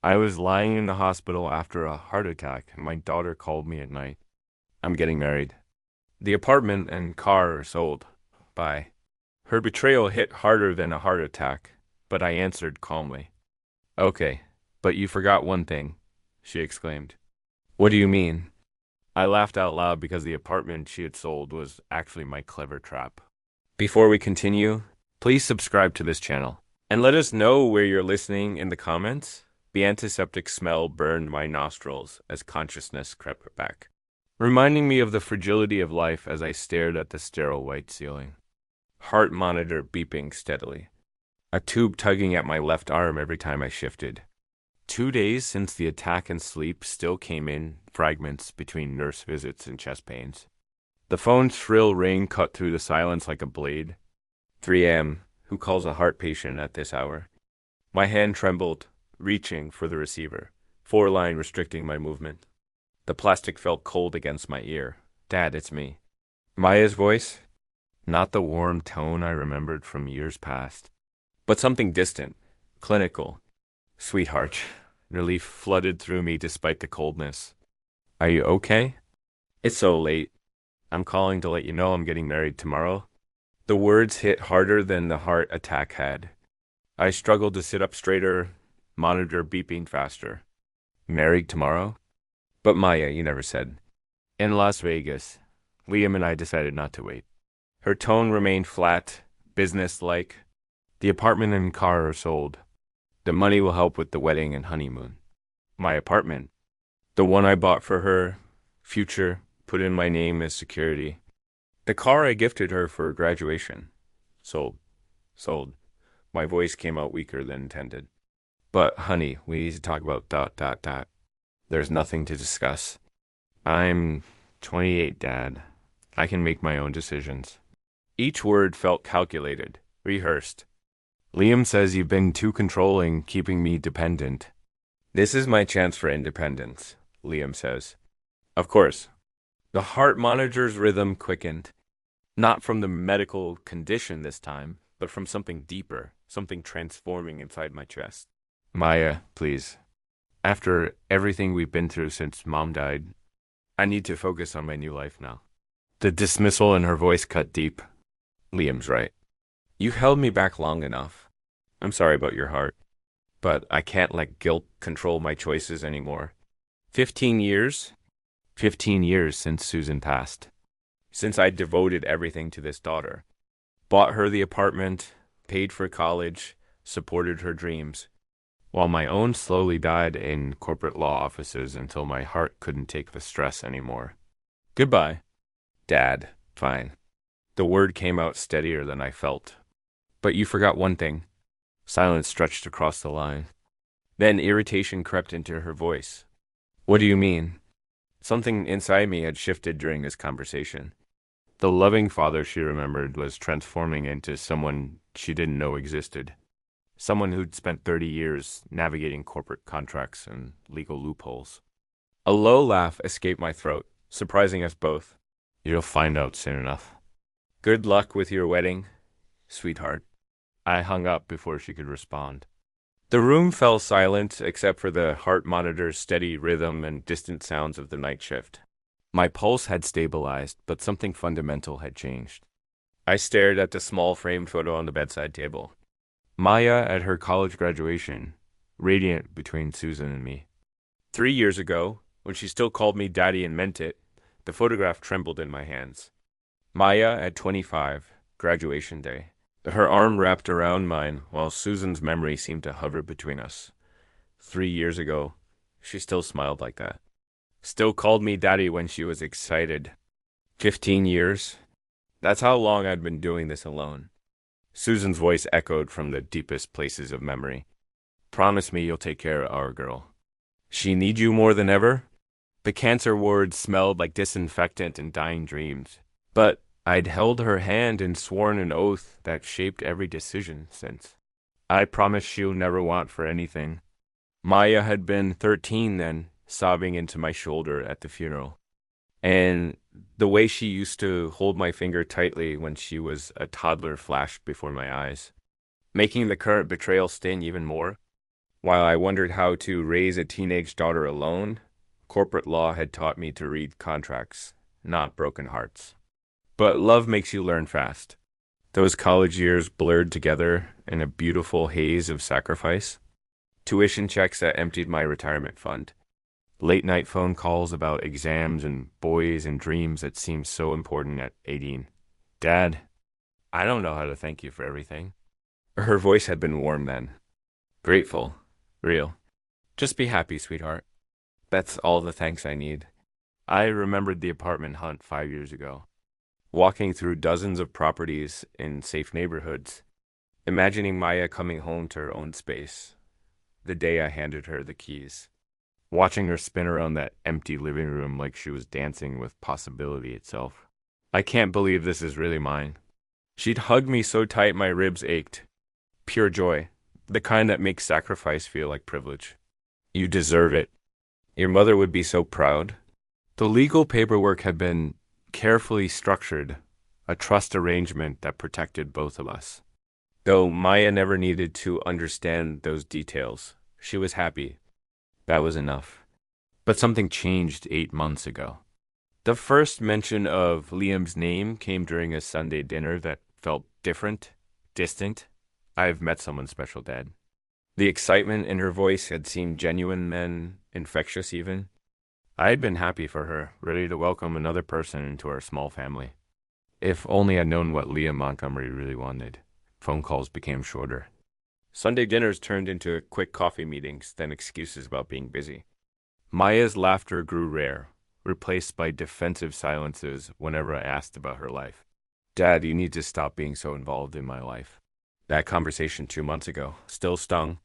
I was lying in the hospital after a heart attack, and my daughter called me at night. I'm getting married. The apartment and car are sold. Bye. Her betrayal hit harder than a heart attack, but I answered calmly. Okay, but you forgot one thing, she exclaimed. What do you mean? I laughed out loud because the apartment she had sold was actually my clever trap. Before we continue, please subscribe to this channel and let us know where you're listening in the comments. The antiseptic smell burned my nostrils as consciousness crept back, reminding me of the fragility of life as I stared at the sterile white ceiling. Heart monitor beeping steadily, a tube tugging at my left arm every time I shifted. 2 days since the attack and sleep still came in fragments between nurse visits and chest pains. The phone's shrill ring cut through the silence like a blade. 3 a.m. Who calls a heart patient at this hour? My hand trembled, reaching for the receiver, 4-line restricting my movement. The plastic felt cold against my ear. Dad, it's me. Maya's voice? Not the warm tone I remembered from years past, but something distant, clinical. Sweetheart. Relief flooded through me despite the coldness. Are you okay? It's so late. I'm calling to let you know I'm getting married tomorrow. The words hit harder than the heart attack had. I struggled to sit up straighter, monitor beeping faster. Married tomorrow? But Maya, you never said. In Las Vegas. Liam and I decided not to wait. Her tone remained flat, business-like. The apartment and car are sold. The money will help with the wedding and honeymoon. My apartment. The one I bought for her, future, put in my name as security. The car I gifted her for graduation. Sold. Sold. My voice came out weaker than intended. But, honey, we need to talk about ... There's nothing to discuss. I'm 28, Dad. I can make my own decisions. Each word felt calculated, rehearsed. Liam says you've been too controlling, keeping me dependent. This is my chance for independence, Liam says. Of course. The heart monitor's rhythm quickened. Not from the medical condition this time, but from something deeper, something transforming inside my chest. Maya, please. After everything we've been through since Mom died, I need to focus on my new life now. The dismissal in her voice cut deep. Liam's right. You held me back long enough. I'm sorry about your heart, but I can't let guilt control my choices anymore. 15 years? 15 years since Susan passed. Since I devoted everything to this daughter. Bought her the apartment, paid for college, supported her dreams, while my own slowly died in corporate law offices until my heart couldn't take the stress anymore. Goodbye. Dad, fine. The word came out steadier than I felt. But you forgot one thing. Silence stretched across the line. Then irritation crept into her voice. What do you mean? Something inside me had shifted during this conversation. The loving father she remembered was transforming into someone she didn't know existed. Someone who'd spent 30 years navigating corporate contracts and legal loopholes. A low laugh escaped my throat, surprising us both. You'll find out soon enough. Good luck with your wedding, sweetheart. I hung up before she could respond. The room fell silent except for the heart monitor's steady rhythm and distant sounds of the night shift. My pulse had stabilized, but something fundamental had changed. I stared at the small framed photo on the bedside table. Maya at her college graduation, radiant between Susan and me. 3 years ago, when she still called me daddy and meant it, the photograph trembled in my hands. Maya at 25, graduation day. Her arm wrapped around mine, while Susan's memory seemed to hover between us. 3 years ago, she still smiled like that. Still called me daddy when she was excited. 15 years? That's how long I'd been doing this alone. Susan's voice echoed from the deepest places of memory. Promise me you'll take care of our girl. She need you more than ever? The cancer ward smelled like disinfectant and dying dreams. But I'd held her hand and sworn an oath that shaped every decision since. I promised she'll never want for anything. Maya had been 13 then, sobbing into my shoulder at the funeral. And the way she used to hold my finger tightly when she was a toddler flashed before my eyes, making the current betrayal sting even more. While I wondered how to raise a teenage daughter alone, corporate law had taught me to read contracts, not broken hearts. But love makes you learn fast. Those college years blurred together in a beautiful haze of sacrifice. Tuition checks that emptied my retirement fund. Late night phone calls about exams and boys and dreams that seemed so important at 18. Dad, I don't know how to thank you for everything. Her voice had been warm then. Grateful. Real. Just be happy, sweetheart. That's all the thanks I need. I remembered the apartment hunt 5 years ago. Walking through dozens of properties in safe neighborhoods, imagining Maya coming home to her own space, the day I handed her the keys, watching her spin around that empty living room like she was dancing with possibility itself. I can't believe this is really mine. She'd hug me so tight my ribs ached. Pure joy, the kind that makes sacrifice feel like privilege. You deserve it. Your mother would be so proud. The legal paperwork had been carefully structured, a trust arrangement that protected both of us. Though Maya never needed to understand those details, she was happy. That was enough. But something changed 8 months ago. The first mention of Liam's name came during a Sunday dinner that felt different, distant. I've met someone special, Dad. The excitement in her voice had seemed genuine and infectious even. I had been happy for her, ready to welcome another person into our small family. If only I'd known what Liam Montgomery really wanted. Phone calls became shorter. Sunday dinners turned into quick coffee meetings, then excuses about being busy. Maya's laughter grew rare, replaced by defensive silences whenever I asked about her life. Dad, you need to stop being so involved in my life. That conversation 2 months ago still stung.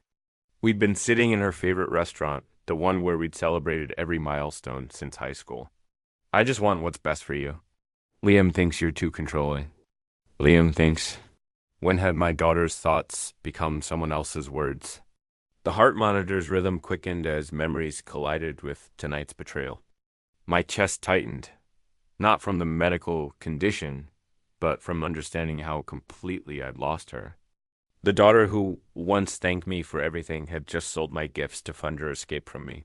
We'd been sitting in her favorite restaurant, the one where we'd celebrated every milestone since high school. I just want what's best for you. Liam thinks you're too controlling. Liam thinks. When had my daughter's thoughts become someone else's words? The heart monitor's rhythm quickened as memories collided with tonight's betrayal. My chest tightened, not from the medical condition, but from understanding how completely I'd lost her. The daughter who once thanked me for everything had just sold my gifts to fund her escape from me.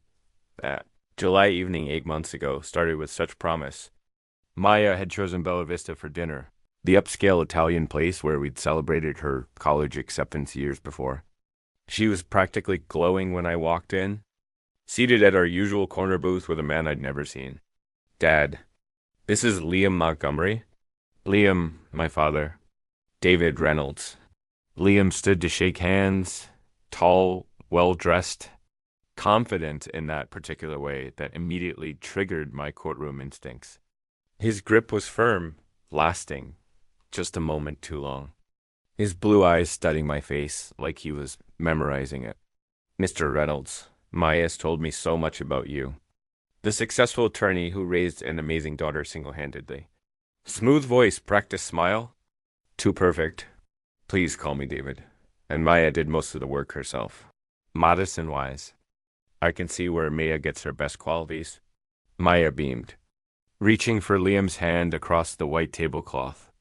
That July evening 8 months ago started with such promise. Maya had chosen Bella Vista for dinner, the upscale Italian place where we'd celebrated her college acceptance years before. She was practically glowing when I walked in, seated at our usual corner booth with a man I'd never seen. Dad, this is Liam Montgomery. Liam, my father. David Reynolds. Liam stood to shake hands, tall, well-dressed, confident in that particular way that immediately triggered my courtroom instincts. His grip was firm, lasting, just a moment too long. His blue eyes studying my face like he was memorizing it. Mr. Reynolds, Maya's told me so much about you. The successful attorney who raised an amazing daughter single-handedly. Smooth voice, practiced smile. Too perfect. Please call me David. And Maya did most of the work herself. Modest and wise. I can see where Maya gets her best qualities. Maya beamed, reaching for Liam's hand across the white tablecloth.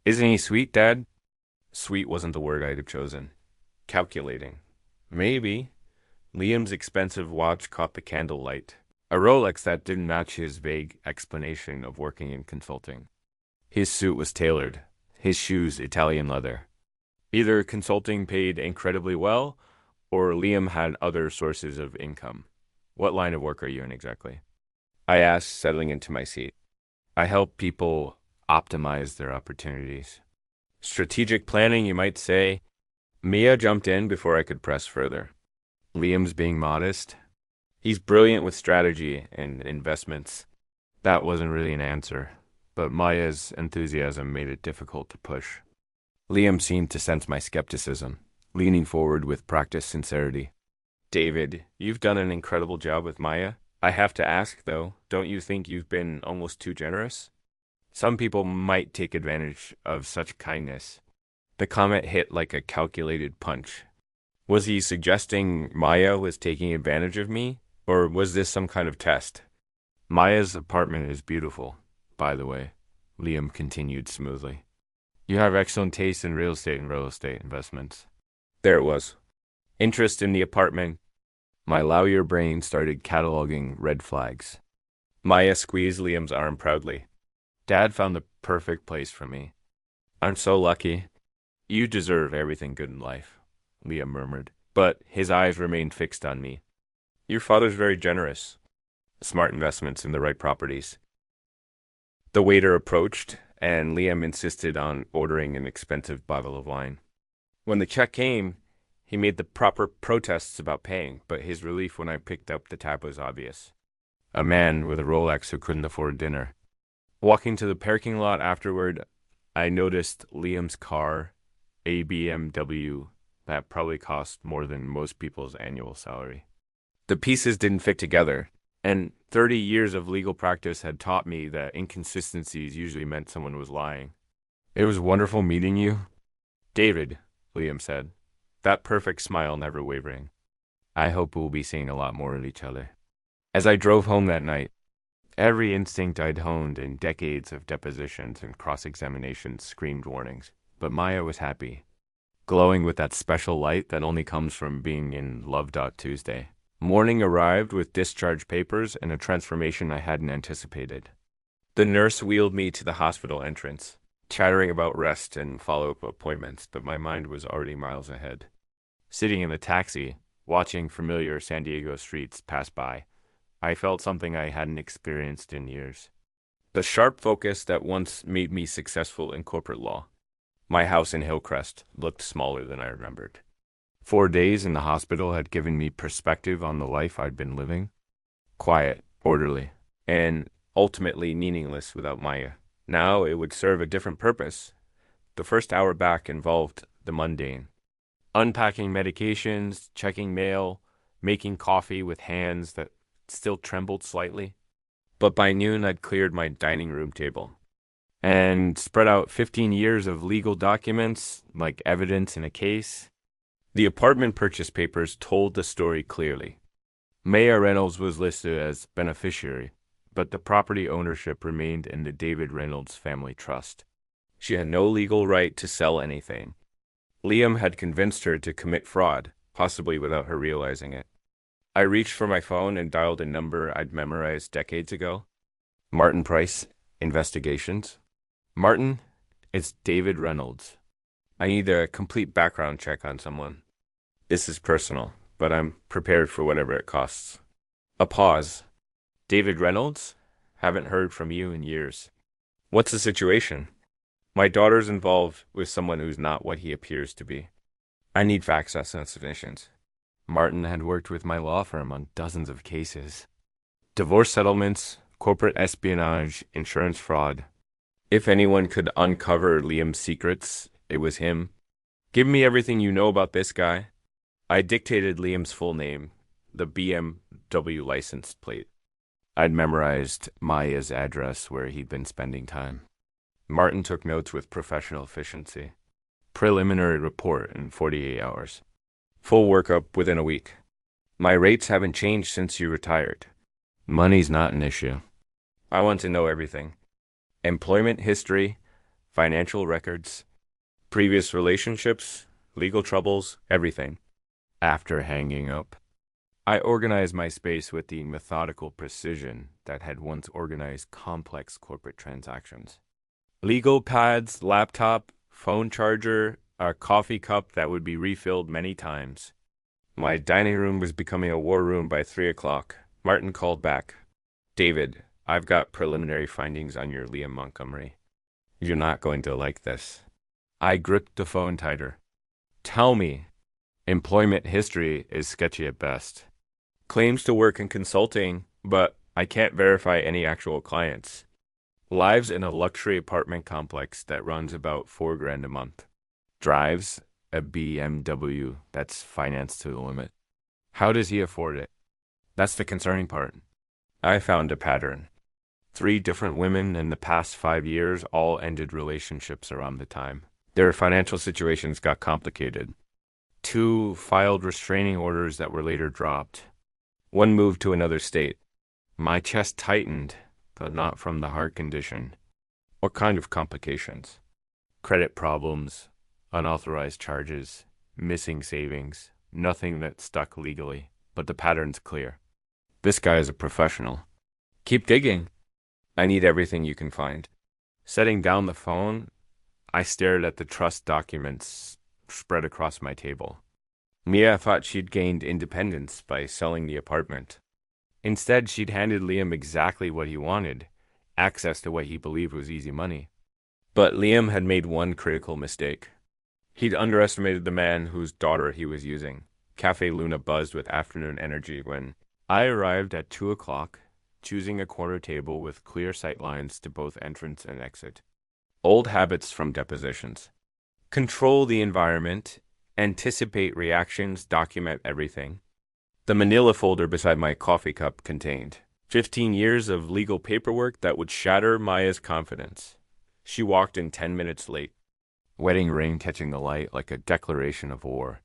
Isn't he sweet, Dad? Sweet wasn't the word I'd have chosen. Calculating. Maybe. Liam's expensive watch caught the candlelight. A Rolex that didn't match his vague explanation of working in consulting. His suit was tailored. His shoes Italian leather. Either consulting paid incredibly well, or Liam had other sources of income. What line of work are you in exactly? I asked, settling into my seat. I help people optimize their opportunities. Strategic planning, you might say. Mia jumped in before I could press further. Liam's being modest. He's brilliant with strategy and investments. That wasn't really an answer, but Maya's enthusiasm made it difficult to push. Liam seemed to sense my skepticism, leaning forward with practiced sincerity. David, you've done an incredible job with Maya. I have to ask, though, don't you think you've been almost too generous? Some people might take advantage of such kindness. The comment hit like a calculated punch. Was he suggesting Maya was taking advantage of me, or was this some kind of test? Maya's apartment is beautiful, by the way, Liam continued smoothly. You have excellent taste in real estate and real estate investments. There it was. Interest in the apartment, My lawyer brain started cataloging red flags. Maya squeezed Liam's arm proudly. Dad found the perfect place for me. I'm so lucky. You deserve everything good in life, Liam murmured, but his eyes remained fixed on me. Your father's very generous. Smart investments in the right properties. The waiter approached, and Liam insisted on ordering an expensive bottle of wine. When the check came, he made the proper protests about paying, but his relief when I picked up the tab was obvious. A man with a Rolex who couldn't afford dinner. Walking to the parking lot afterward, I noticed Liam's car, a BMW, that probably cost more than most people's annual salary. The pieces didn't fit together, and 30 years of legal practice had taught me that inconsistencies usually meant someone was lying. It was wonderful meeting you, David, Liam said, that perfect smile never wavering. I hope we'll be seeing a lot more of each other. As I drove home that night, every instinct I'd honed in decades of depositions and cross-examinations screamed warnings, but Maya was happy, glowing with that special light that only comes from being in Love Tuesday. Morning arrived with discharge papers and a transformation I hadn't anticipated. The nurse wheeled me to the hospital entrance, chattering about rest and follow-up appointments, but my mind was already miles ahead. Sitting in the taxi, watching familiar San Diego streets pass by, I felt something I hadn't experienced in years. The sharp focus that once made me successful in corporate law. My house in Hillcrest looked smaller than I remembered. 4 days in the hospital had given me perspective on the life I'd been living. Quiet, orderly, and ultimately meaningless without Maya. Now it would serve a different purpose. The first hour back involved the mundane. Unpacking medications, checking mail, making coffee with hands that still trembled slightly. But by noon I'd cleared my dining room table and spread out 15 years of legal documents like evidence in a case. The apartment purchase papers told the story clearly. Maya Reynolds was listed as beneficiary, but the property ownership remained in the David Reynolds family trust. She had no legal right to sell anything. Liam had convinced her to commit fraud, possibly without her realizing it. I reached for my phone and dialed a number I'd memorized decades ago. Martin Price, Investigations. Martin, it's David Reynolds. I need a complete background check on someone. This is personal, but I'm prepared for whatever it costs. A pause. David Reynolds? Haven't heard from you in years. What's the situation? My daughter's involved with someone who's not what he appears to be. I need facts and submissions. Martin had worked with my law firm on dozens of cases. Divorce settlements, corporate espionage, insurance fraud. If anyone could uncover Liam's secrets, it was him. Give me everything you know about this guy. I dictated Liam's full name, the BMW license plate. I'd memorized Maya's address where he'd been spending time. Martin took notes with professional efficiency. Preliminary report in 48 hours. Full workup within a week. My rates haven't changed since you retired. Money's not an issue. I want to know everything. Employment history, financial records, previous relationships, legal troubles, everything. After hanging up, I organized my space with the methodical precision that had once organized complex corporate transactions. Legal pads, laptop, phone charger, a coffee cup that would be refilled many times. My dining room was becoming a war room by 3 o'clock. Martin called back. David, I've got preliminary findings on your Liam Montgomery. You're not going to like this. I gripped the phone tighter. Tell me. Employment history is sketchy at best. Claims to work in consulting, but I can't verify any actual clients. Lives in a luxury apartment complex that runs about $4,000 a month. Drives a BMW that's financed to the limit. How does he afford it? That's the concerning part. I found a pattern. 3 different women in the past 5 years all ended relationships around the time. Their financial situations got complicated. 2 filed restraining orders that were later dropped. 1 moved to another state. My chest tightened, but not from the heart condition. What kind of complications? Credit problems, unauthorized charges, missing savings, nothing that stuck legally, but the pattern's clear. This guy is a professional. Keep digging. I need everything you can find. Setting down the phone, I stared at the trust documents spread across my table. Mia thought she'd gained independence by selling the apartment. Instead, she'd handed Liam exactly what he wanted, access to what he believed was easy money. But Liam had made one critical mistake. He'd underestimated the man whose daughter he was using. Cafe Luna buzzed with afternoon energy when I arrived at 2 o'clock, choosing a corner table with clear sight lines to both entrance and exit. Old habits from depositions. Control the environment, anticipate reactions, document everything. The manila folder beside my coffee cup contained 15 years of legal paperwork that would shatter Maya's confidence. She walked in 10 minutes late. Wedding ring catching the light like a declaration of war.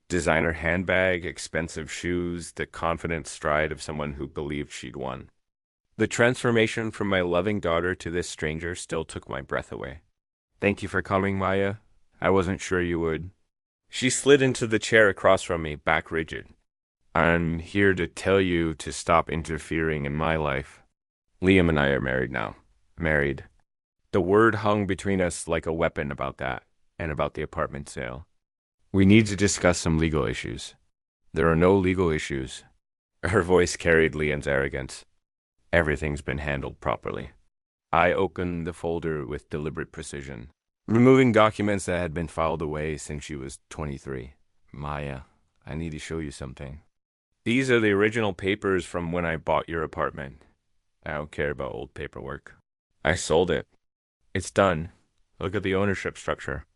Designer handbag, expensive shoes, the confident stride of someone who believed she'd won. The transformation from my loving daughter to this stranger still took my breath away. Thank you for coming, Maya. I wasn't sure you would. She slid into the chair across from me, back rigid. I'm here to tell you to stop interfering in my life. Liam and I are married now. Married. The word hung between us like a weapon about that, and about the apartment sale. We need to discuss some legal issues. There are no legal issues. Her voice carried Liam's arrogance. Everything's been handled properly. I opened the folder with deliberate precision, removing documents that had been filed away since she was 23. Maya, I need to show you something. These are the original papers from when I bought your apartment. I don't care about old paperwork. I sold it. It's done. Look at the ownership structure.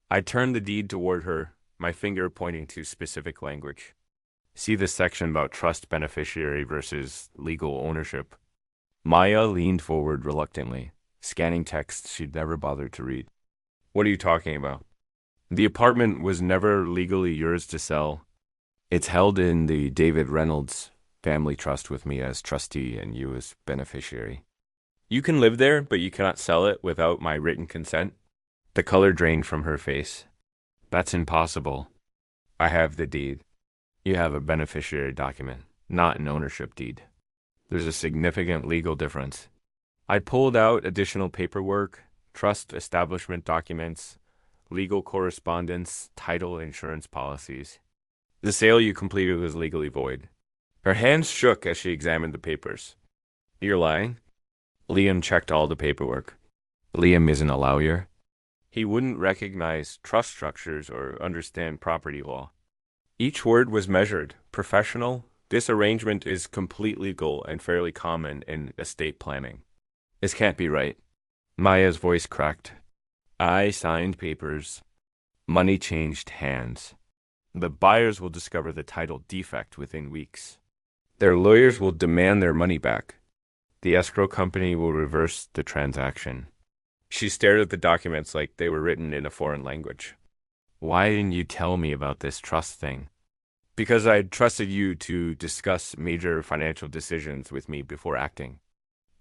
I turned the deed toward her, my finger pointing to specific language. See the section about trust beneficiary versus legal ownership. Maya leaned forward reluctantly, scanning text she'd never bothered to read. What are you talking about? The apartment was never legally yours to sell. It's held in the David Reynolds family trust with me as trustee and you as beneficiary. You can live there, but you cannot sell it without my written consent. The color drained from her face. That's impossible. I have the deed. You have a beneficiary document, not an ownership deed. There's a significant legal difference. I pulled out additional paperwork, trust establishment documents, legal correspondence, title insurance policies. The sale you completed was legally void. Her hands shook as she examined the papers. You're lying? Liam checked all the paperwork. Liam isn't a lawyer. He wouldn't recognize trust structures or understand property law. Each word was measured, professional. This arrangement is completely legal and fairly common in estate planning. This can't be right. Maya's voice cracked. I signed papers. Money changed hands. The buyers will discover the title defect within weeks. Their lawyers will demand their money back. The escrow company will reverse the transaction. She stared at the documents like they were written in a foreign language. Why didn't you tell me about this trust thing? Because I trusted you to discuss major financial decisions with me before acting.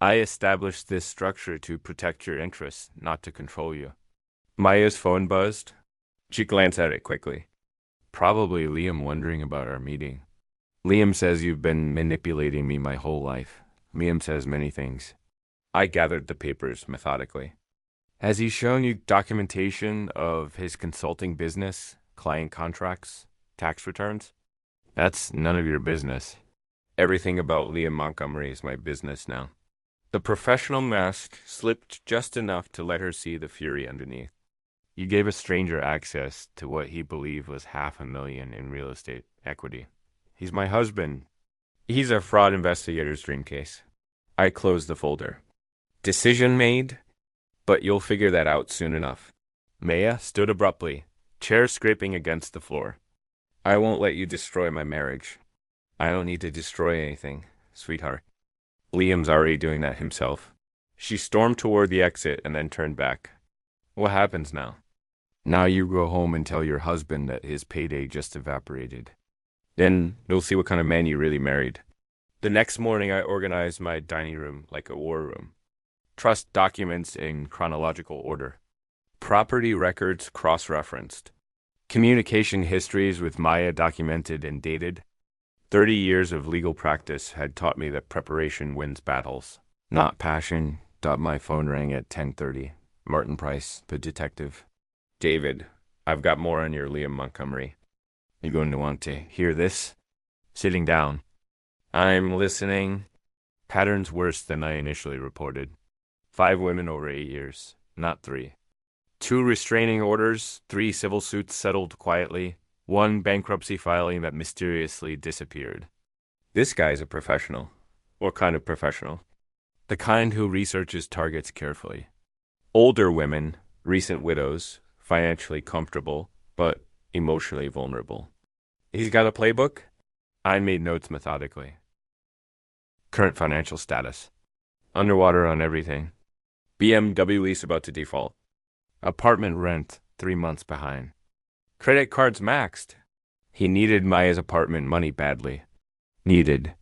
I established this structure to protect your interests, not to control you. Maya's phone buzzed. She glanced at it quickly. Probably Liam wondering about our meeting. Liam says you've been manipulating me my whole life. Liam says many things. I gathered the papers methodically. Has he shown you documentation of his consulting business, client contracts, tax returns? That's none of your business. Everything about Liam Montgomery is my business now. The professional mask slipped just enough to let her see the fury underneath. You gave a stranger access to what he believed was $500,000 in real estate equity. He's my husband. He's a fraud investigator's dream case. I closed the folder. Decision made, but you'll figure that out soon enough. Maya stood abruptly, chair scraping against the floor. I won't let you destroy my marriage. I don't need to destroy anything, sweetheart. Liam's already doing that himself. She stormed toward the exit and then turned back. What happens now? Now you go home and tell your husband that his payday just evaporated. Then you'll see what kind of man you really married. The next morning I organized my dining room like a war room. Trust documents in chronological order. Property records cross-referenced. Communication histories with Maya documented and dated. 30 years of legal practice had taught me that preparation wins battles, not passion. My phone rang at 10:30. Martin Price, the detective. David, I've got more on your Liam Montgomery. You're going to want to hear this? Sitting down. I'm listening. Patterns worse than I initially reported. 5 women over 8 years, not 3. 2 restraining orders, 3 civil suits settled quietly, 1 bankruptcy filing that mysteriously disappeared. This guy's a professional. What kind of professional? The kind who researches targets carefully. Older women, recent widows, financially comfortable, but emotionally vulnerable. He's got a playbook? I made notes methodically. Current financial status. Underwater on everything. BMW lease about to default. Apartment rent 3 months behind. Credit cards maxed. He needed Maya's apartment money badly. Needed.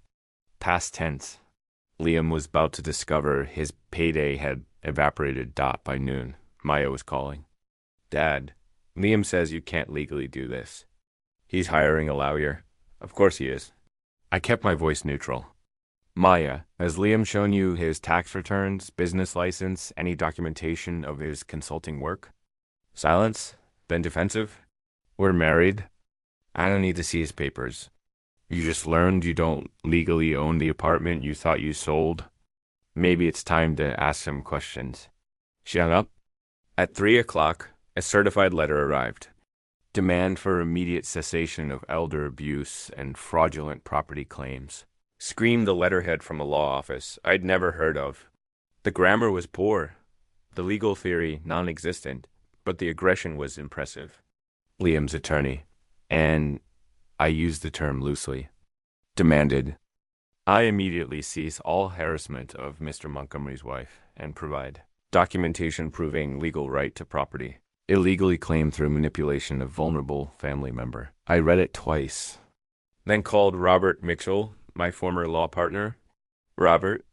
Past tense. Liam was about to discover his payday had evaporated by noon. Maya was calling. Dad, Liam says you can't legally do this. He's hiring a lawyer. Of course he is. I kept my voice neutral. Maya, has Liam shown you his tax returns, business license, any documentation of his consulting work? Silence? Then defensive? We're married. I don't need to see his papers. You just learned you don't legally own the apartment you thought you sold. Maybe it's time to ask some questions. She hung up. At 3 o'clock, a certified letter arrived. Demand for immediate cessation of elder abuse and fraudulent property claims. Screamed the letterhead from a law office I'd never heard of. The grammar was poor, the legal theory non-existent, but the aggression was impressive. Liam's attorney, and I used the term loosely, demanded I immediately cease all harassment of Mr. Montgomery's wife and provide documentation proving legal right to property, illegally claimed through manipulation of vulnerable family member. I read it twice, then called Robert Mitchell, my former law partner. Robert,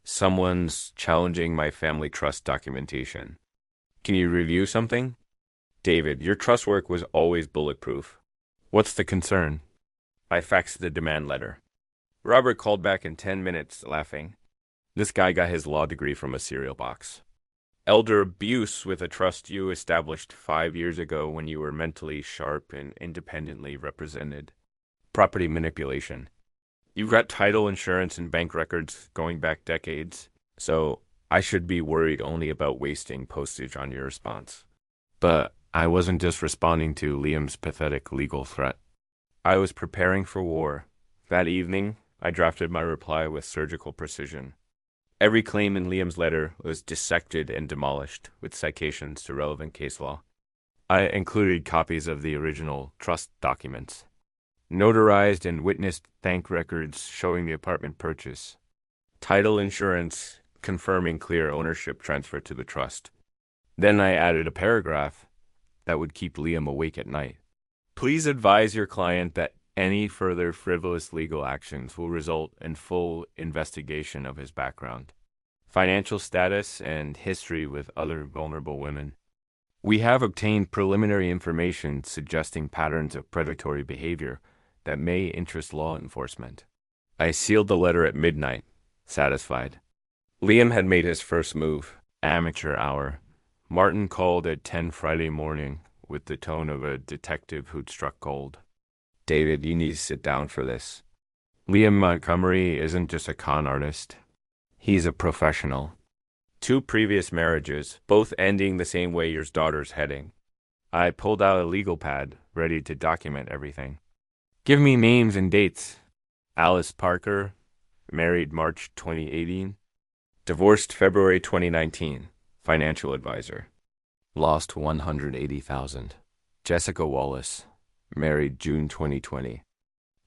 someone's challenging my family trust documentation. Can you review something? David, your trust work was always bulletproof. What's the concern? I faxed the demand letter. Robert called back in 10 minutes, laughing. This guy got his law degree from a cereal box. Elder abuse with a trust you established 5 years ago when you were mentally sharp and independently represented. Property manipulation. You've got title insurance and bank records going back decades, so I should be worried only about wasting postage on your response. But I wasn't just responding to Liam's pathetic legal threat. I was preparing for war. That evening, I drafted my reply with surgical precision. Every claim in Liam's letter was dissected and demolished, with citations to relevant case law. I included copies of the original trust documents, notarized and witnessed bank records showing the apartment purchase, title insurance confirming clear ownership transfer to the trust. Then I added a paragraph that would keep Liam awake at night. Please advise your client that any further frivolous legal actions will result in full investigation of his background, financial status, and history with other vulnerable women. We have obtained preliminary information suggesting patterns of predatory behavior that may interest law enforcement. I sealed the letter at midnight, satisfied. Liam had made his first move, amateur hour. Martin called at 10 Friday morning with the tone of a detective who'd struck gold. David, you need to sit down for this. Liam Montgomery isn't just a con artist. He's a professional. 2 previous marriages, both ending the same way your daughter's heading. I pulled out a legal pad, ready to document everything. Give me names and dates. Alice Parker, married March 2018. Divorced February 2019. Financial advisor. Lost $180,000. Jessica Wallace, married June 2020.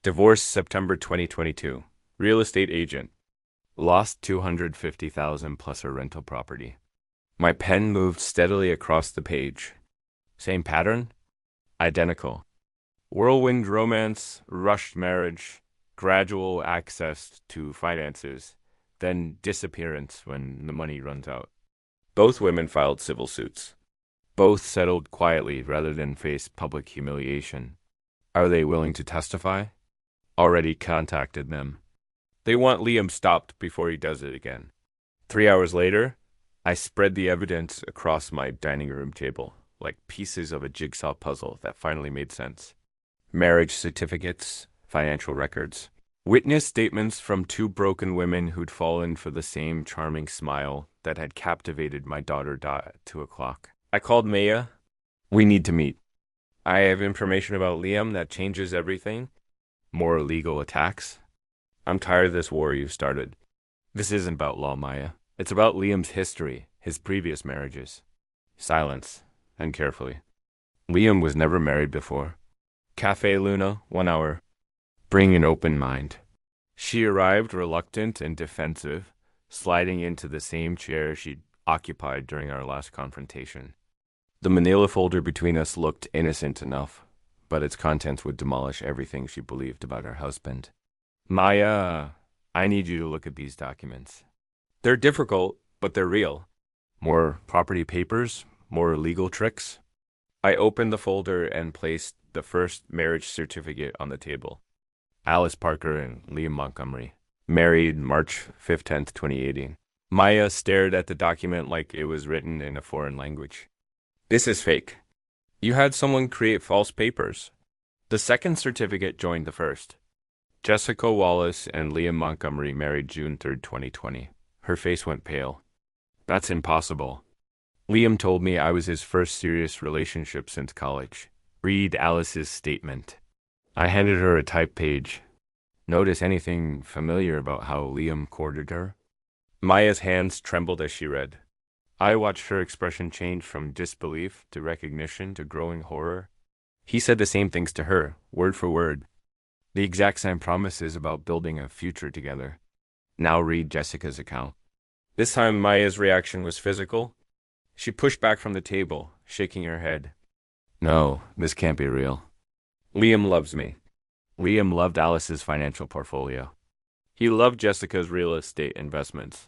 Divorced September 2022. Real estate agent. Lost $250,000 plus a rental property. My pen moved steadily across the page. Same pattern? Identical. Whirlwind romance, rushed marriage, gradual access to finances, then disappearance when the money runs out. Both women filed civil suits. Both settled quietly rather than face public humiliation. Are they willing to testify? already contacted them. They want Liam stopped before he does it again. 3 hours later, I spread the evidence across my dining room table, like pieces of a jigsaw puzzle that finally made sense. Marriage certificates, financial records, witness statements from two broken women who'd fallen for the same charming smile that had captivated my daughter at 2 o'clock. I called Maya. We need to meet. I have information about Liam that changes everything. More legal attacks. I'm tired of this war you've started. This isn't about law, Maya. It's about Liam's history, his previous marriages. Silence, and carefully. Liam was never married before. Cafe Luna, 1 hour. Bring an open mind. She arrived reluctant and defensive, sliding into the same chair she'd occupied during our last confrontation. The manila folder between us looked innocent enough, but its contents would demolish everything she believed about her husband. Maya, I need you to look at these documents. They're difficult, but they're real. More property papers, more legal tricks. I opened the folder and placed the first marriage certificate on the table. Alice Parker and Liam Montgomery. Married March 5th, 10th, 2018. Maya stared at the document like it was written in a foreign language. This is fake. You had someone create false papers. The second certificate joined the first. Jessica Wallace and Liam Montgomery married June 3rd, 2020. Her face went pale. That's impossible. Liam told me I was his first serious relationship since college. Read Alice's statement. I handed her a typed page. Notice anything familiar about how Liam courted her? Maya's hands trembled as she read. I watched her expression change from disbelief to recognition to growing horror. He said the same things to her, word for word. The exact same promises about building a future together. Now read Jessica's account. This time Maya's reaction was physical. She pushed back from the table, shaking her head. No, this can't be real. Liam loves me. Liam loved Alice's financial portfolio. He loved Jessica's real estate investments.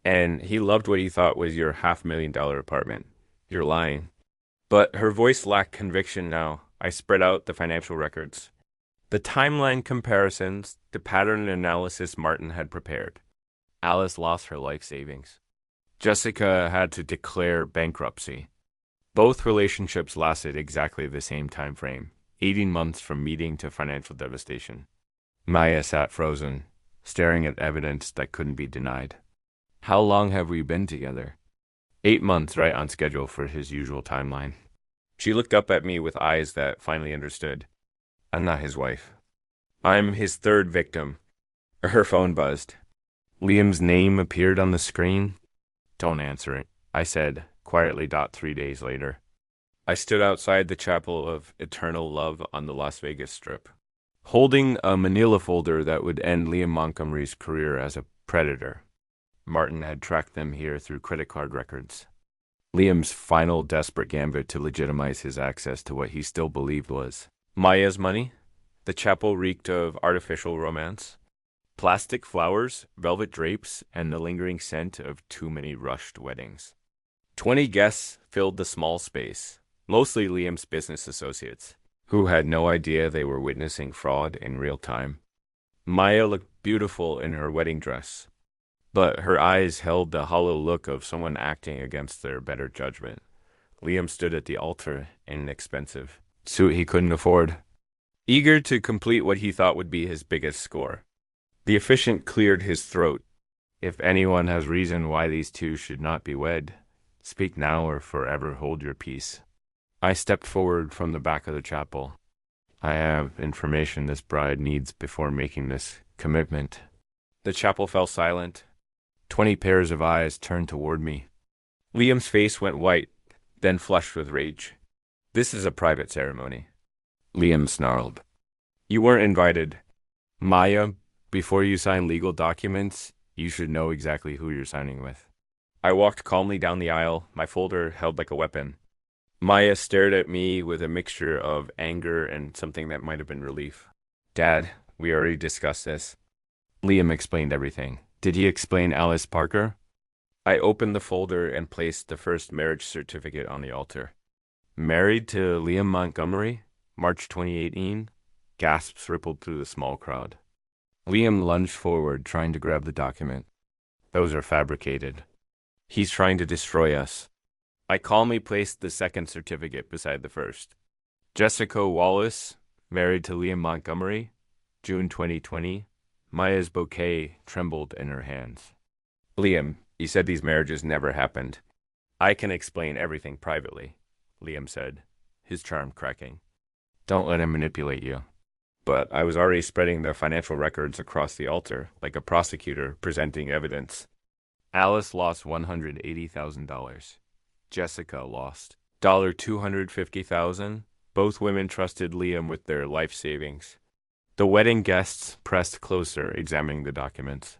And he loved what he thought was your $500,000 apartment. You're lying. But her voice lacked conviction now. I spread out the financial records. The timeline comparisons, the pattern analysis Martin had prepared. Alice lost her life savings. Jessica had to declare bankruptcy. Both relationships lasted exactly the same time frame, 18 months from meeting to financial devastation. Maya sat frozen, staring at evidence that couldn't be denied. How long have we been together? 8 months, right on schedule for his usual timeline. She looked up at me with eyes that finally understood. I'm not his wife. I'm his third victim. Her phone buzzed. Liam's name appeared on the screen. Don't answer it, I said, quietly. 3 days later. I stood outside the Chapel of Eternal Love on the Las Vegas Strip, holding a manila folder that would end Liam Montgomery's career as a predator. Martin had tracked them here through credit card records. Liam's final desperate gambit to legitimize his access to what he still believed was Maya's money. The chapel reeked of artificial romance. Plastic flowers, velvet drapes, and the lingering scent of too many rushed weddings. 20 guests filled the small space, mostly Liam's business associates, who had no idea they were witnessing fraud in real time. Maya looked beautiful in her wedding dress, but her eyes held the hollow look of someone acting against their better judgment. Liam stood at the altar in an expensive suit he couldn't afford, eager to complete what he thought would be his biggest score. The officiant cleared his throat. If anyone has reason why these two should not be wed, speak now or forever hold your peace. I stepped forward from the back of the chapel. I have information this bride needs before making this commitment. The chapel fell silent. 20 pairs of eyes turned toward me. Liam's face went white, then flushed with rage. This is a private ceremony. Liam snarled. You weren't invited. Maya, before you sign legal documents, you should know exactly who you're signing with. I walked calmly down the aisle, my folder held like a weapon. Maya stared at me with a mixture of anger and something that might have been relief. Dad, we already discussed this. Liam explained everything. Did he explain Alice Parker? I opened the folder and placed the first marriage certificate on the altar. Married to Liam Montgomery, March 2018. Gasps rippled through the small crowd. Liam lunged forward, trying to grab the document. Those are fabricated. He's trying to destroy us. I calmly placed the second certificate beside the first. Jessica Wallace, married to Liam Montgomery, June 2020. Maya's bouquet trembled in her hands. Liam, you said these marriages never happened. I can explain everything privately, Liam said, his charm cracking. Don't let him manipulate you. But I was already spreading the financial records across the altar, like a prosecutor presenting evidence. Alice lost $180,000. Jessica lost $250,000. Both women trusted Liam with their life savings. The wedding guests pressed closer, examining the documents.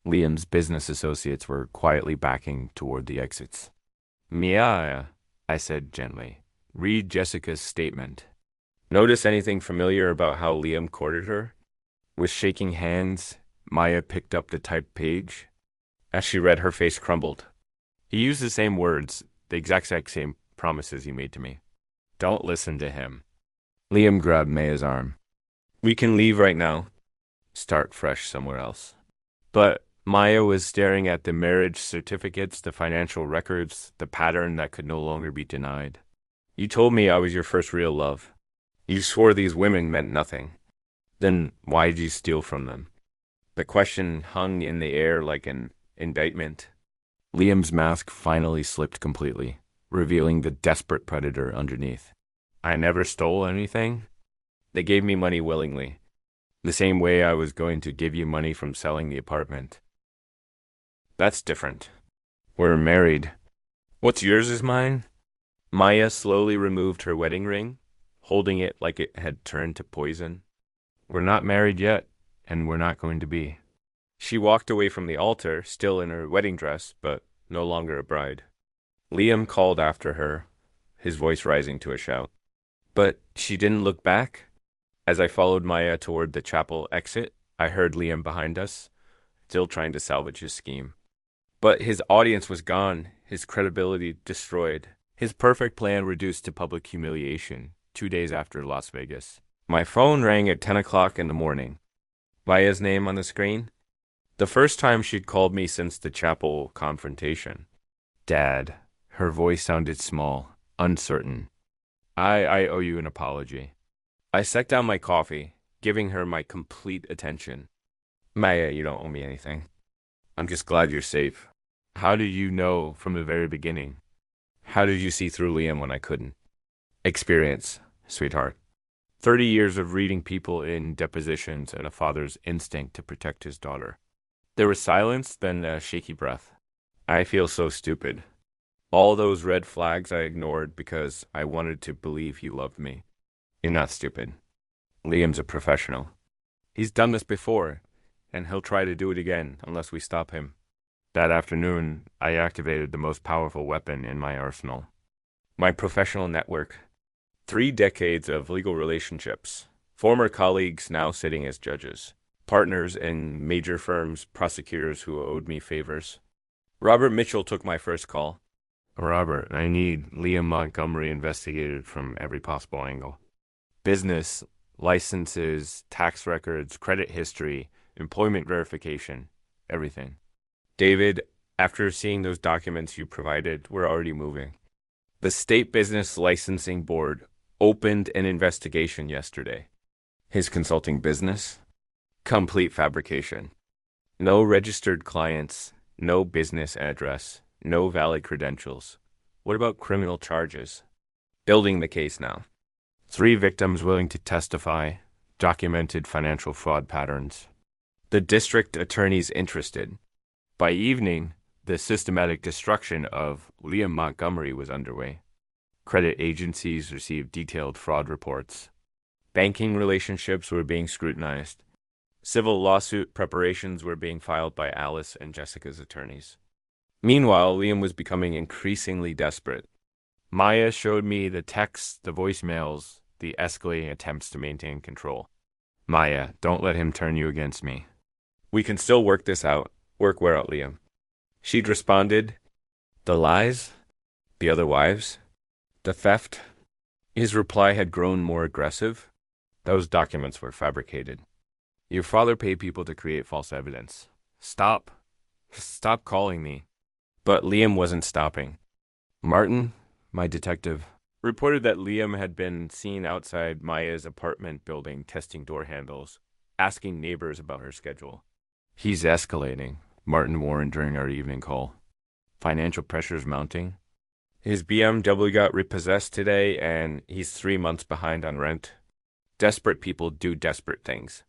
Liam's business associates were quietly backing toward the exits. Mia, I said gently, read Jessica's statement. Notice anything familiar about how Liam courted her? With shaking hands, Maya picked up the typed page. As she read, her face crumbled. He used the same words, the exact same promises he made to me. Don't listen to him. Liam grabbed Maya's arm. We can leave right now. Start fresh somewhere else. But Maya was staring at the marriage certificates, the financial records, the pattern that could no longer be denied. You told me I was your first real love. You swore these women meant nothing. Then why did you steal from them? The question hung in the air like an indictment. Liam's mask finally slipped completely, revealing the desperate predator underneath. I never stole anything. They gave me money willingly, the same way I was going to give you money from selling the apartment. That's different. We're married. What's yours is mine? Maya slowly removed her wedding ring, holding it like it had turned to poison. We're not married yet, and we're not going to be. She walked away from the altar, still in her wedding dress, but no longer a bride. Liam called after her, his voice rising to a shout. But she didn't look back. As I followed Maya toward the chapel exit, I heard Liam behind us, still trying to salvage his scheme. But his audience was gone, his credibility destroyed, his perfect plan reduced to public humiliation 2 days after Las Vegas. My phone rang at 10 o'clock in the morning. Maya's name on the screen? The first time she'd called me since the chapel confrontation. Dad. Her voice sounded small, uncertain. I owe you an apology. I set down my coffee, giving her my complete attention. Maya, you don't owe me anything. I'm just glad you're safe. How did you know from the very beginning? How did you see through Liam when I couldn't? Experience, sweetheart. 30 years of reading people in depositions and a father's instinct to protect his daughter. There was silence, then a shaky breath. I feel so stupid. All those red flags I ignored because I wanted to believe he loved me. You're not stupid. Liam's a professional. He's done this before, and he'll try to do it again unless we stop him. That afternoon, I activated the most powerful weapon in my arsenal. My professional network. 3 decades of legal relationships. Former colleagues now sitting as judges. Partners in major firms, prosecutors who owed me favors. Robert Mitchell took my first call. Robert, I need Liam Montgomery investigated from every possible angle. Business, licenses, tax records, credit history, employment verification, everything. David, after seeing those documents you provided, we're already moving. The State Business Licensing Board opened an investigation yesterday. His consulting business? Complete fabrication. No registered clients, no business address, no valid credentials. What about criminal charges? Building the case now. 3 victims willing to testify, documented financial fraud patterns. The district attorney's interested. By evening, the systematic destruction of Liam Montgomery was underway. Credit agencies received detailed fraud reports. Banking relationships were being scrutinized. Civil lawsuit preparations were being filed by Alice and Jessica's attorneys. Meanwhile, Liam was becoming increasingly desperate. Maya showed me the texts, the voicemails, the escalating attempts to maintain control. Maya, don't let him turn you against me. We can still work this out. Work where out, Liam? She'd responded, the lies? The other wives? The theft? His reply had grown more aggressive. Those documents were fabricated. Your father paid people to create false evidence. Stop. Stop calling me. But Liam wasn't stopping. Martin, my detective, reported that Liam had been seen outside Maya's apartment building testing door handles, asking neighbors about her schedule. He's escalating, Martin warned during our evening call. Financial pressures mounting. His BMW got repossessed today, and he's 3 months behind on rent. Desperate people do desperate things.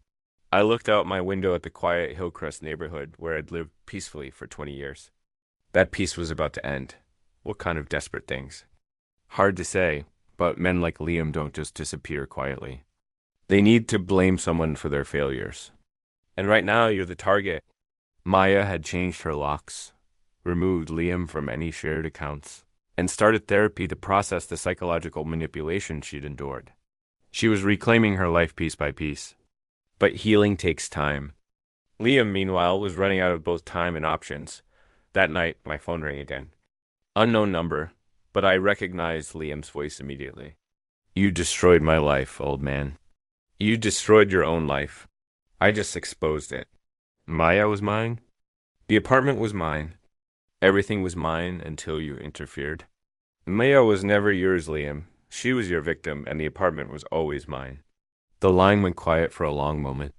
I looked out my window at the quiet Hillcrest neighborhood where I'd lived peacefully for 20 years. That peace was about to end. What kind of desperate things? Hard to say, but men like Liam don't just disappear quietly. They need to blame someone for their failures. And right now, you're the target. Maya had changed her locks, removed Liam from any shared accounts, and started therapy to process the psychological manipulation she'd endured. She was reclaiming her life piece by piece. But healing takes time. Liam, meanwhile, was running out of both time and options. That night, my phone rang again. Unknown number, but I recognized Liam's voice immediately. You destroyed my life, old man. You destroyed your own life. I just exposed it. Maya was mine. The apartment was mine. Everything was mine until you interfered. Maya was never yours, Liam. She was your victim, and the apartment was always mine. The line went quiet for a long moment.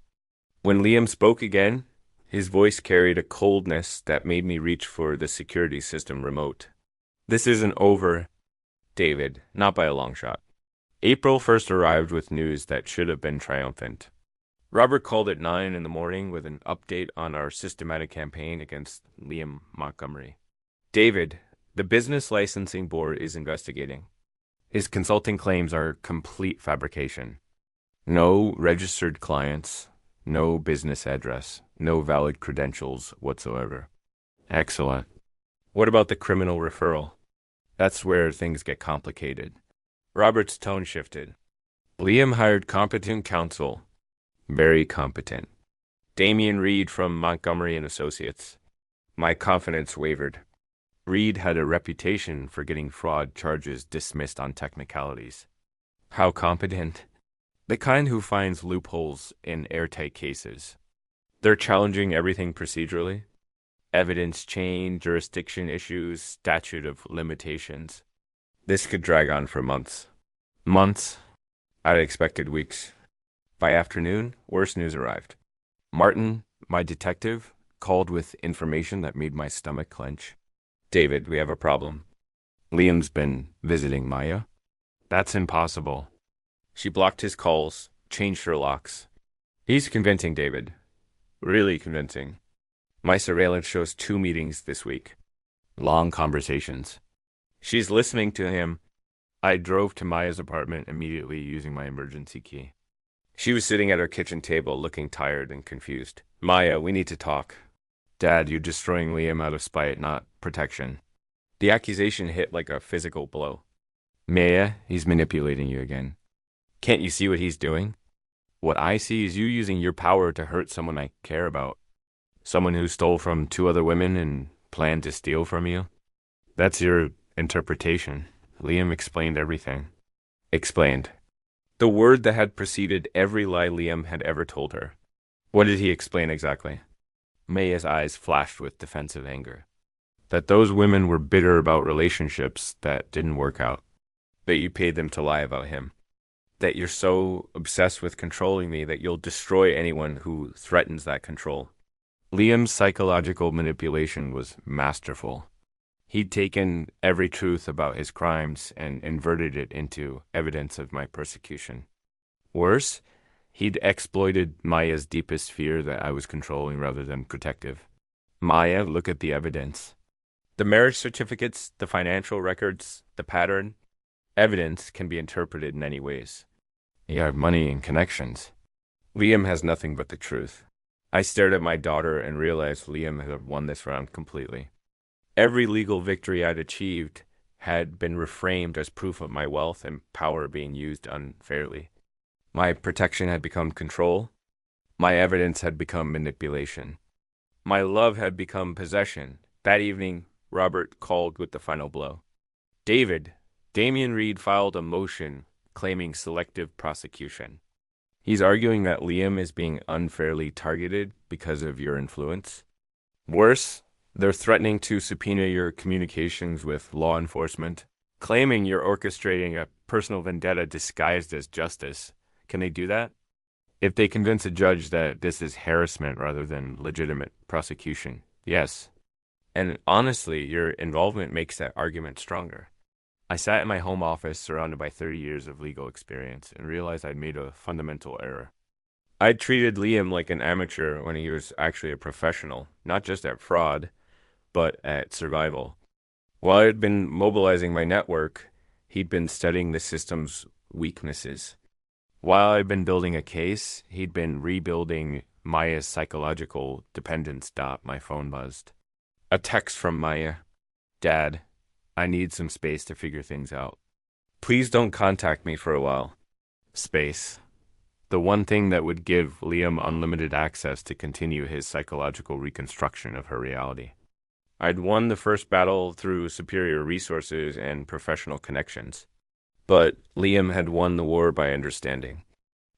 When Liam spoke again, his voice carried a coldness that made me reach for the security system remote. This isn't over, David, not by a long shot. April first arrived with news that should have been triumphant. Robert called at 9 in the morning with an update on our systematic campaign against Liam Montgomery. David, the business licensing board is investigating. His consulting claims are complete fabrication. No registered clients, no business address, no valid credentials whatsoever. Excellent. What about the criminal referral? That's where things get complicated. Robert's tone shifted. Liam hired competent counsel. Very competent. Damian Reed from Montgomery and Associates. My confidence wavered. Reed had a reputation for getting fraud charges dismissed on technicalities. How competent? The kind who finds loopholes in airtight cases. They're challenging everything procedurally. Evidence chain, jurisdiction issues, statute of limitations. This could drag on for months. Months? I'd expected weeks. By afternoon, worse news arrived. Martin, my detective, called with information that made my stomach clench. David, we have a problem. Liam's been visiting Maya. That's impossible. She blocked his calls, changed her locks. He's convincing, David. Really convincing. My surveillance shows 2 meetings this week. Long conversations. She's listening to him. I drove to Maya's apartment immediately using my emergency key. She was sitting at her kitchen table looking tired and confused. Maya, we need to talk. Dad, you're destroying Liam out of spite, not protection. The accusation hit like a physical blow. Maya, he's manipulating you again. Can't you see what he's doing? What I see is you using your power to hurt someone I care about. Someone who stole from 2 other women and planned to steal from you. That's your interpretation. Liam explained everything. Explained. The word that had preceded every lie Liam had ever told her. What did he explain exactly? Maya's eyes flashed with defensive anger. That those women were bitter about relationships that didn't work out. That you paid them to lie about him. That you're so obsessed with controlling me that you'll destroy anyone who threatens that control. Liam's psychological manipulation was masterful. He'd taken every truth about his crimes and inverted it into evidence of my persecution. Worse, he'd exploited Maya's deepest fear that I was controlling rather than protective. Maya, look at the evidence. The marriage certificates, the financial records, the pattern. Evidence can be interpreted in any ways. You have money and connections. Liam has nothing but the truth. I stared at my daughter and realized Liam had won this round completely. Every legal victory I'd achieved had been reframed as proof of my wealth and power being used unfairly. My protection had become control. My evidence had become manipulation. My love had become possession. That evening, Robert called with the final blow. Damian Reed filed a motion claiming selective prosecution. He's arguing that Liam is being unfairly targeted because of your influence. Worse, they're threatening to subpoena your communications with law enforcement, claiming you're orchestrating a personal vendetta disguised as justice. Can they do that? If they convince a judge that this is harassment rather than legitimate prosecution, yes. And honestly, your involvement makes that argument stronger. I sat in my home office surrounded by 30 years of legal experience and realized I'd made a fundamental error. I'd treated Liam like an amateur when he was actually a professional, not just at fraud, but at survival. While I'd been mobilizing my network, he'd been studying the system's weaknesses. While I'd been building a case, he'd been rebuilding Maya's psychological dependence. My phone buzzed. A text from Maya. Dad, I need some space to figure things out. Please don't contact me for a while. Space. The one thing that would give Liam unlimited access to continue his psychological reconstruction of her reality. I'd won the first battle through superior resources and professional connections. But Liam had won the war by understanding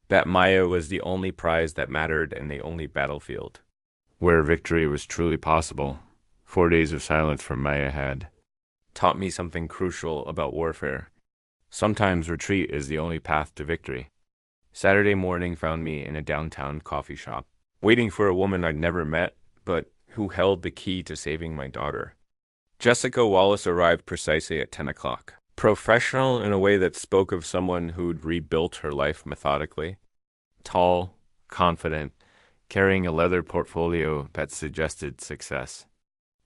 that Maya was the only prize that mattered and the only battlefield. Where victory was truly possible, 4 days of silence from Maya had taught me something crucial about warfare. Sometimes retreat is the only path to victory. Saturday morning found me in a downtown coffee shop, waiting for a woman I'd never met, but who held the key to saving my daughter. Jessica Wallace arrived precisely at 10 o'clock. Professional in a way that spoke of someone who'd rebuilt her life methodically. Tall, confident, carrying a leather portfolio that suggested success.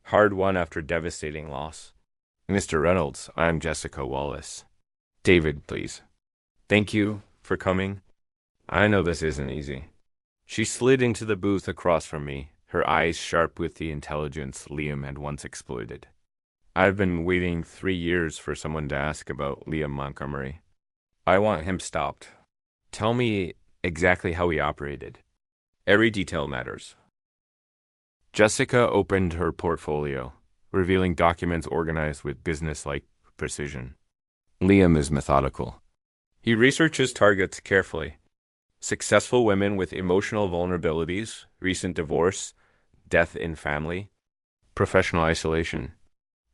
Hard won after devastating loss. Mr. Reynolds, I'm Jessica Wallace. David, please. Thank you for coming. I know this isn't easy. She slid into the booth across from me, her eyes sharp with the intelligence Liam had once exploited. I've been waiting 3 years for someone to ask about Liam Montgomery. I want him stopped. Tell me exactly how he operated. Every detail matters. Jessica opened her portfolio, revealing documents organized with business-like precision. Liam is methodical. He researches targets carefully. Successful women with emotional vulnerabilities, recent divorce, death in family, professional isolation.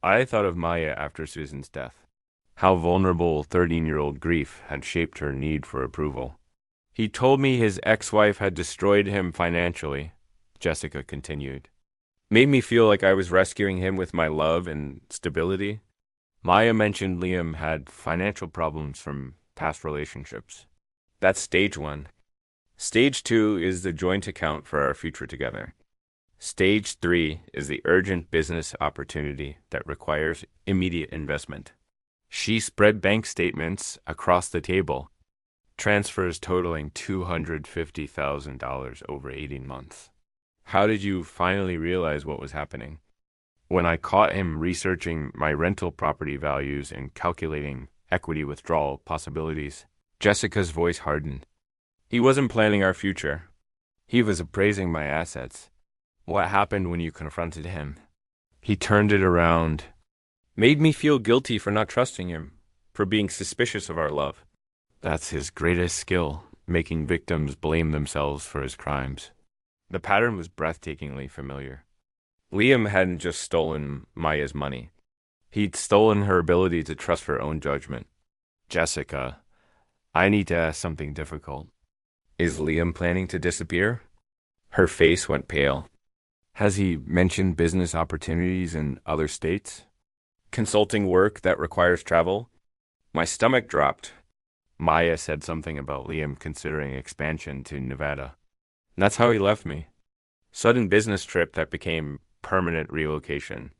I thought of Maya after Susan's death. How vulnerable 13-year-old grief had shaped her need for approval. He told me his ex-wife had destroyed him financially, Jessica continued. Made me feel like I was rescuing him with my love and stability. Maya mentioned Liam had financial problems from past relationships. That's stage 1. Stage 2 is the joint account for our future together. Stage 3 is the urgent business opportunity that requires immediate investment. She spread bank statements across the table, transfers totaling $250,000 over 18 months. How did you finally realize what was happening? When I caught him researching my rental property values and calculating equity withdrawal possibilities, Jessica's voice hardened. He wasn't planning our future. He was appraising my assets. What happened when you confronted him? He turned it around. Made me feel guilty for not trusting him, for being suspicious of our love. That's his greatest skill, making victims blame themselves for his crimes. The pattern was breathtakingly familiar. Liam hadn't just stolen Maya's money. He'd stolen her ability to trust her own judgment. Jessica, I need to ask something difficult. Is Liam planning to disappear? Her face went pale. Has he mentioned business opportunities in other states? Consulting work that requires travel? My stomach dropped. Maya said something about Liam considering expansion to Nevada. That's how he left me. Sudden business trip that became permanent relocation.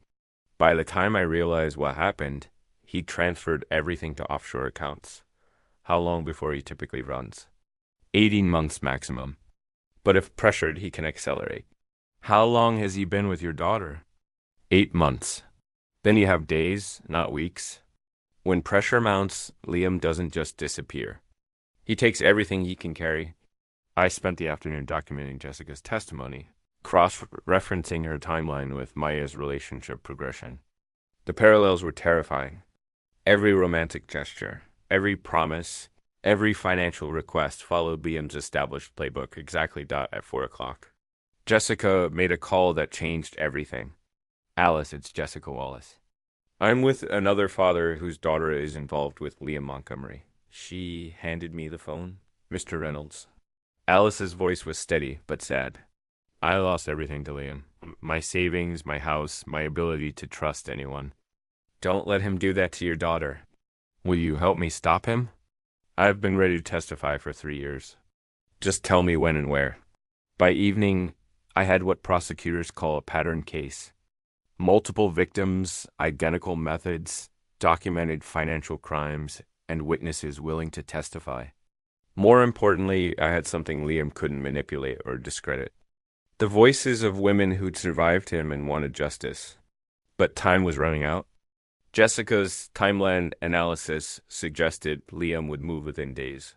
By the time I realized what happened, he transferred everything to offshore accounts. How long before he typically runs? 18 months maximum. But if pressured, he can accelerate. How long has he been with your daughter? 8 months. Then you have days, not weeks. When pressure mounts, Liam doesn't just disappear. He takes everything he can carry. I spent the afternoon documenting Jessica's testimony, cross-referencing her timeline with Maya's relationship progression. The parallels were terrifying. Every romantic gesture, every promise, Every financial request followed Liam's established playbook exactly at 4 o'clock. Jessica made a call that changed everything. Alice, it's Jessica Wallace. I'm with another father whose daughter is involved with Liam Montgomery. She handed me the phone. Mr. Reynolds. Alice's voice was steady, but sad. I lost everything to Liam. My savings, my house, my ability to trust anyone. Don't let him do that to your daughter. Will you help me stop him? I've been ready to testify for 3 years. Just tell me when and where. By evening, I had what prosecutors call a pattern case. Multiple victims, identical methods, documented financial crimes, and witnesses willing to testify. More importantly, I had something Liam couldn't manipulate or discredit. The voices of women who'd survived him and wanted justice. But time was running out. Jessica's timeline analysis suggested Liam would move within days.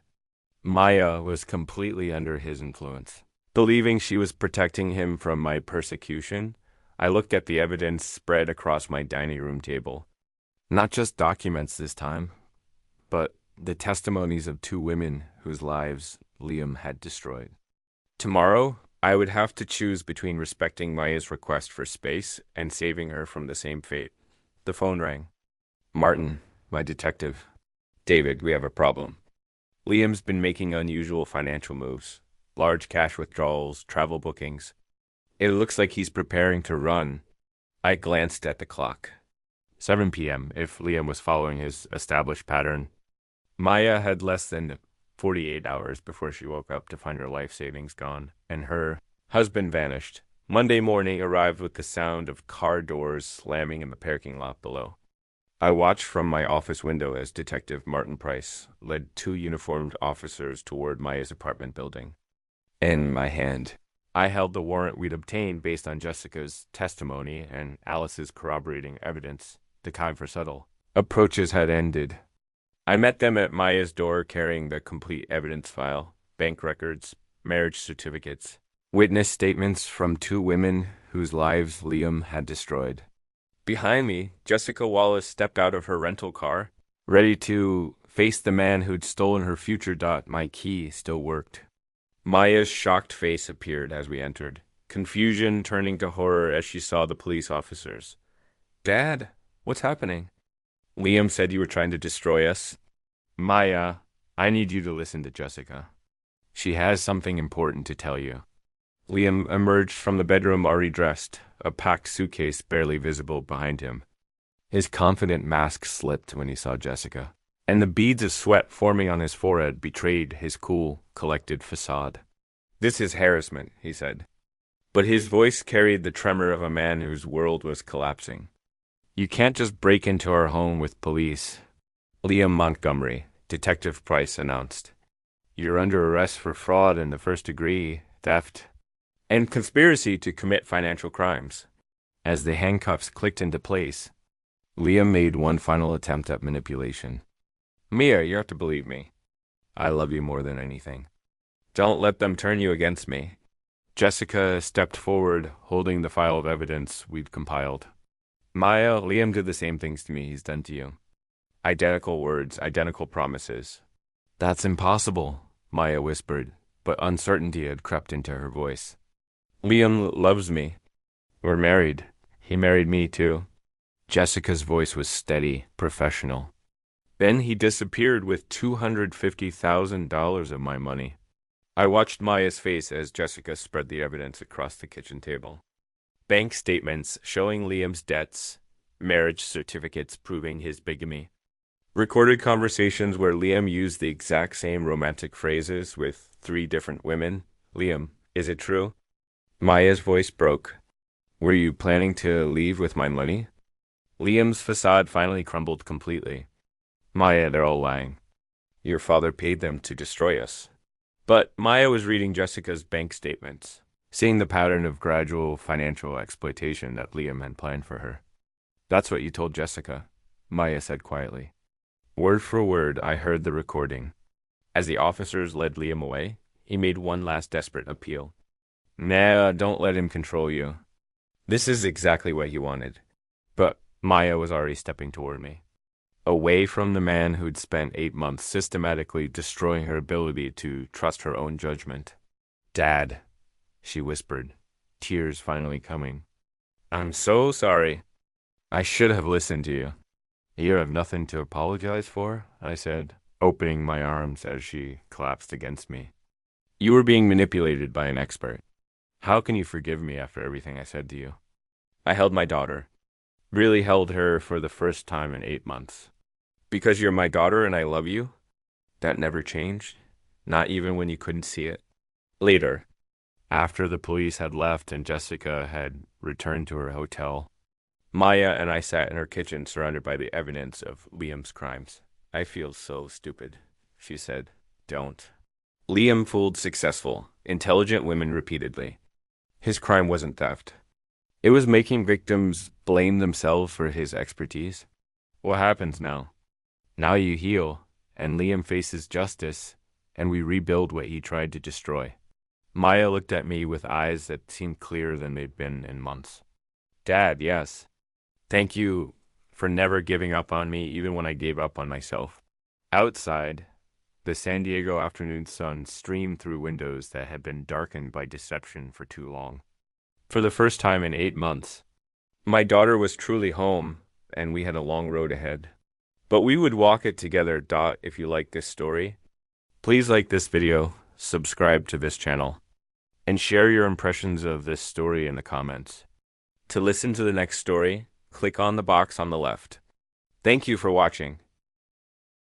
Maya was completely under his influence. Believing she was protecting him from my persecution, I looked at the evidence spread across my dining room table. Not just documents this time, but the testimonies of 2 women whose lives Liam had destroyed. Tomorrow, I would have to choose between respecting Maya's request for space and saving her from the same fate. The phone rang. Martin, my detective. David, we have a problem. Liam's been making unusual financial moves. Large cash withdrawals, travel bookings. It looks like he's preparing to run. I glanced at the clock. 7 p.m., if Liam was following his established pattern. Maya had less than 48 hours before she woke up to find her life savings gone, and her husband vanished. Monday morning arrived with the sound of car doors slamming in the parking lot below. I watched from my office window as Detective Martin Price led 2 uniformed officers toward Maya's apartment building. In my hand, I held the warrant we'd obtained based on Jessica's testimony and Alice's corroborating evidence, the kind for subtle. Approaches had ended. I met them at Maya's door carrying the complete evidence file, bank records, marriage certificates, witness statements from 2 women whose lives Liam had destroyed. Behind me, Jessica Wallace stepped out of her rental car, ready to face the man who'd stolen her future. My key still worked. Maya's shocked face appeared as we entered, confusion turning to horror as she saw the police officers. Dad, what's happening? Liam said you were trying to destroy us. Maya, I need you to listen to Jessica. She has something important to tell you. Liam emerged from the bedroom already dressed, a packed suitcase barely visible behind him. His confident mask slipped when he saw Jessica, and the beads of sweat forming on his forehead betrayed his cool, collected facade. This is harassment, he said. But his voice carried the tremor of a man whose world was collapsing. You can't just break into our home with police. Liam Montgomery, Detective Price announced. You're under arrest for fraud in the first degree, theft, and conspiracy to commit financial crimes. As the handcuffs clicked into place, Liam made one final attempt at manipulation. Mia, you have to believe me. I love you more than anything. Don't let them turn you against me. Jessica stepped forward, holding the file of evidence we'd compiled. Maya, Liam did the same things to me he's done to you. Identical words, identical promises. That's impossible, Maya whispered, but uncertainty had crept into her voice. Liam loves me. We're married. He married me, too. Jessica's voice was steady, professional. Then he disappeared with $250,000 of my money. I watched Maya's face as Jessica spread the evidence across the kitchen table. Bank statements showing Liam's debts, marriage certificates proving his bigamy. Recorded conversations where Liam used the exact same romantic phrases with 3 different women. Liam, is it true? Maya's voice broke. Were you planning to leave with my money? Liam's facade finally crumbled completely. Maya, they're all lying. Your father paid them to destroy us. But Maya was reading Jessica's bank statements, seeing the pattern of gradual financial exploitation that Liam had planned for her. That's what you told Jessica, Maya said quietly. Word for word, I heard the recording. As the officers led Liam away, he made one last desperate appeal. Nah, don't let him control you. This is exactly what he wanted. But Maya was already stepping toward me. away from the man who'd spent 8 months systematically destroying her ability to trust her own judgment. Dad, she whispered, tears finally coming. I'm so sorry. I should have listened to you. You have nothing to apologize for, I said, opening my arms as she collapsed against me. You were being manipulated by an expert. How can you forgive me after everything I said to you? I held my daughter. Really held her for the first time in 8 months. Because you're my daughter and I love you? That never changed? Not even when you couldn't see it? Later, after the police had left and Jessica had returned to her hotel, Maya and I sat in her kitchen surrounded by the evidence of Liam's crimes. I feel so stupid, she said. Don't. Liam fooled successful, intelligent women repeatedly. His crime wasn't theft. It was making victims blame themselves for his expertise. What happens now? Now you heal, and Liam faces justice, and we rebuild what he tried to destroy. Maya looked at me with eyes that seemed clearer than they'd been in months. Dad, yes. Thank you for never giving up on me even when I gave up on myself. Outside, the San Diego afternoon sun streamed through windows that had been darkened by deception for too long. For the first time in 8 months, my daughter was truly home, and we had a long road ahead. But we would walk it together. If you like this story, please like this video, subscribe to this channel, and share your impressions of this story in the comments. To listen to the next story, click on the box on the left. Thank you for watching.